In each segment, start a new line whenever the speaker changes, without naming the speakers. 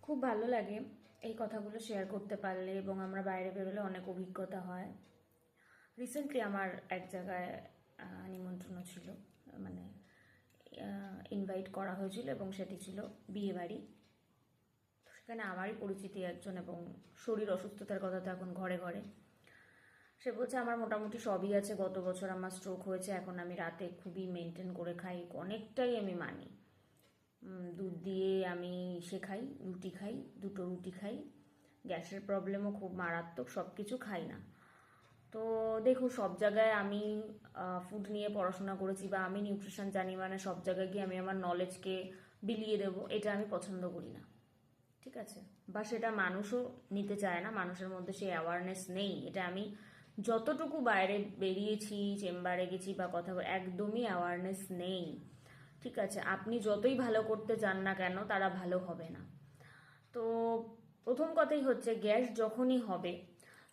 খুব ভালো লাগে এই কথাগুলো শেয়ার করতে পারলে, এবং আমরা বাইরে বেরোলে অনেক অভিজ্ঞতা হয়। রিসেন্টলি আমার এক জায়গায় নিমন্ত্রণ ছিল, মানে ইনভাইট করা হয়েছিল, এবং সেটি ছিল বিয়ে বাড়ি। সেখানে আমারই পরিচিতি একজন, এবং শরীর অসুস্থতার কথা তো এখন ঘরে ঘরে। সে বলছে আমার মোটামুটি সবই আছে, গত বছর আমার স্ট্রোক হয়েছে, এখন আমি রাতে খুবই মেনটেন করে খাই, অনেকটাই আমি মানি। দুধ দিয়ে আমি খাই, রুটি খাই, 2টো রুটি খাই, গ্যাসের প্রবলেমও খুব মারাত্মক, সব কিছু খাই না। তো দেখুন, সব জায়গায় আমি ফুড নিয়ে পড়াশোনা করেছি বা আমি নিউট্রিশন জানি, মানে সব জায়গায় গিয়ে আমি আমার নলেজকে বিলিয়ে দেবো, এটা আমি পছন্দ করি না। ঠিক আছে, বা সেটা মানুষও নিতে চায় না, মানুষের মধ্যে সেই অ্যাওয়ারনেস নেই। এটা আমি যতটুকু বাইরে বেরিয়েছি, চেম্বারে গেছি বা কথা একদমই অ্যাওয়ারনেস নেই। ঠিক আছে, আপনি যতই ভালো করতে চান না কেন, তারা ভালো হবে না। তো প্রথম কথাই হচ্ছে, গ্যাস যখনই হবে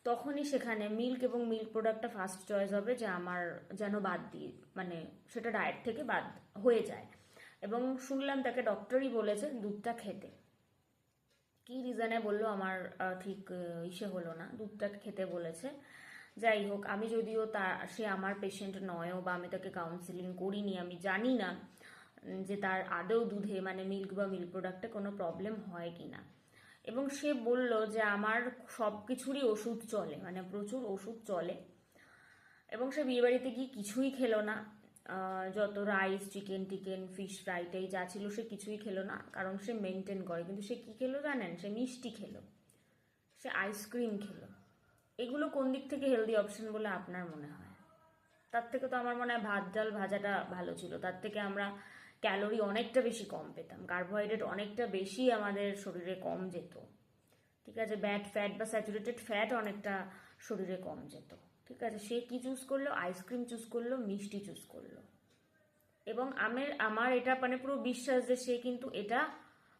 তখনই সেখানে মিল্ক এবং মিল্ক প্রোডাক্টটা ফার্স্ট চয়েস হবে, যে আমার যেন বাদ দিয়ে, মানে সেটা ডায়েট থেকে বাদ হয়ে যায়। এবং শুনলাম তাকে ডক্টরই বলেছে দুধটা খেতে। কি রিজনে বললো আমার ঠিক ইসে হলো না, দুধটা খেতে বলেছে। যাই হোক, আমি যদিও সে আমার পেশেন্ট নয়ও, বা আমি তাকে কাউন্সিলিং করিনি, আমি জানি না যে তার আদৌ দুধে মানে মিল্ক বা মিল্ক প্রোডাক্টে কোনো প্রবলেম হয় কি না। এবং সে বলল যে আমার সব কিছুরই ওষুধ চলে, মানে প্রচুর ওষুধ চলে। এবং সে বিয়েবাড়িতে গিয়ে কিছুই খেলো না, যত রাইস, চিকেন টিকেন, ফিশ ফ্রাইটাই যা ছিল সে কিছুই খেলো না, কারণ সে মেনটেন করে। কিন্তু সে কি খেলো জানেন? সে মিষ্টি খেলো, সে আইসক্রিম খেলো। এগুলো কোন দিক থেকে হেলদি অপশন বলে আপনার মনে হয়? তার থেকে তো আমার মনে হয় ভাত ডাল ভাজাটা ভালো ছিল, তার থেকে আমরা ক্যালোরি অনেকটা বেশি কম পেতাম, কার্বোহাইড্রেট অনেকটা বেশি আমাদের শরীরে কম যেত। ঠিক আছে, ব্যাড ফ্যাট বা স্যাচুরেটেড ফ্যাট অনেকটা শরীরে কম যেত। ঠিক আছে, সে কি চুজ করলো? আইসক্রিম চুজ করলো, মিষ্টি চুজ করলো। এবং আমার এটা মানে পুরো বিশ্বাস যে সে কিন্তু এটা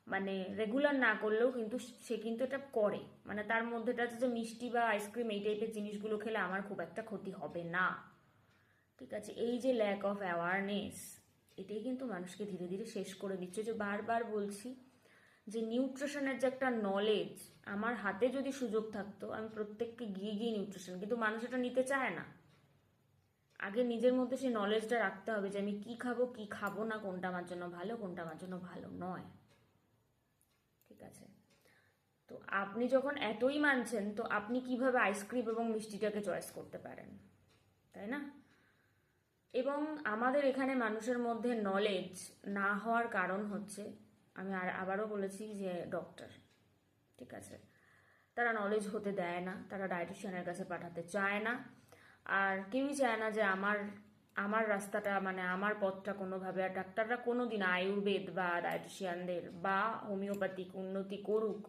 মানে রেগুলার না করলেও কিন্তু সে কিন্তু এটা করে, মানে তার মধ্যেটা যে মিষ্টি বা আইসক্রিম এই টাইপের জিনিসগুলো খেলে আমার খুব একটা ক্ষতি হবে না। ঠিক আছে, এই যে ল্যাক অফ অ্যাওয়ারনেস, এটাই কিন্তু মানুষকে ধীরে ধীরে শেষ করে দিচ্ছে। যে বারবার বলছি যে নিউট্রিশনের যে একটা নলেজ, আমার হাতে যদি সুযোগ থাকতো আমি প্রত্যেককে গিয়ে গিয়ে নিউট্রিশন, কিন্তু মানুষ এটা নিতে চায় না। আগে নিজের মধ্যে সেই নলেজটা রাখতে হবে যে আমি কি খাবো কি খাবো না, কোনটা আমার জন্য ভালো কোনটা আমার জন্য ভালো নয়। ঠিক আছে, তো আপনি যখন এতই মানছেন, তো আপনি কিভাবে আইসক্রিম এবং মিষ্টিটাকে চয়েস করতে পারেন, তাই না? এবং আমাদের এখানে মানুষের মধ্যে নলেজ না হওয়ার কারণ হচ্ছে, আমি আবারও বলেছি যে ডক্টর, ঠিক আছে, তারা নলেজ হতে দেয় না, তারা ডায়েটিশিয়ানের কাছে পাঠাতে চায় না। আর কেউই চায় না যে আমার আমার রাস্তাটা, মানে আমার পথটা কোনোভাবে, আর ডাক্তাররা কোনোদিন আয়ুর্বেদ বা ডায়েটিশিয়ানদের বা হোমিওপ্যাথিক উন্নতি করুক,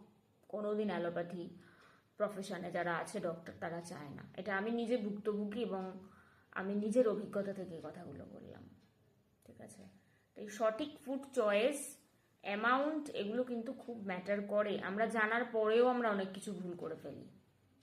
কোনোদিন অ্যালোপ্যাথি প্রফেশনে যারা আছে ডক্টর, তারা চায় না। এটা আমি নিজে ভুক্তভোগী, এবং আমি নিজের অভিজ্ঞতা থেকে কথাগুলো বললাম। ঠিক আছে, তো এই সঠিক ফুড চয়েস, অ্যামাউন্ট, এগুলো কিন্তু খুব ম্যাটার করে। আমরা জানার পরেও আমরা অনেক কিছু ভুল করে ফেলি।